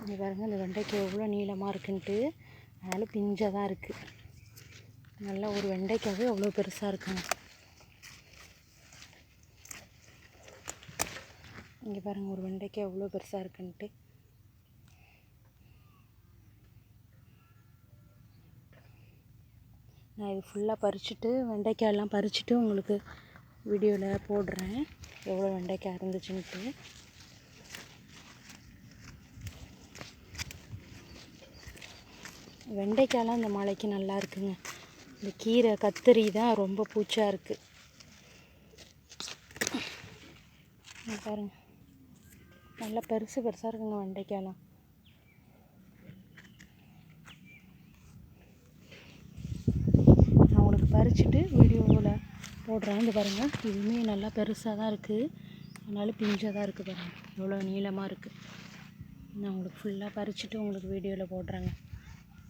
இங்கே பாருங்கள் இந்த வெண்டைக்காய் எவ்வளோ நீளமாக இருக்குன்ட்டு. அதனால் பிஞ்சாக தான் இருக்குது. நல்லா ஒரு வெண்டைக்காவே அவ்வளோ பெருசாக இருக்குங்க. இங்கே பாருங்கள் ஒரு வெண்டைக்காய் எவ்வளோ பெருசாக இருக்குன்ட்டு. நான் இது ஃபுல்லாக பறிச்சுட்டு வெண்டைக்காயெல்லாம் பறிச்சுட்டு உங்களுக்கு வீடியோவில் போடுறேன் எவ்வளோ வெண்டைக்காய் இருந்துச்சுன்ட்டு. வெண்டைக்காயெலாம் இந்த மழைக்கு நல்லா இருக்குங்க. இந்த கீரை கத்திரி தான் ரொம்ப பூச்சாக இருக்குது. பாருங்கள் நல்லா பெருசு பெருசாக இருக்குங்க வெண்டைக்காயெலாம். நான் உங்களுக்கு பறிச்சுட்டு வீடியோவில் போடுறேன். இந்த பாருங்கள் இதுவுமே நல்லா பெருசாக தான் இருக்குது. அதனால பிஞ்சாக தான் இருக்குது. பாருங்கள் எவ்வளோ நீளமாக இருக்குது. நான் உங்களுக்கு ஃபுல்லாக பறிச்சுட்டு உங்களுக்கு வீடியோவில் போடுறேங்க.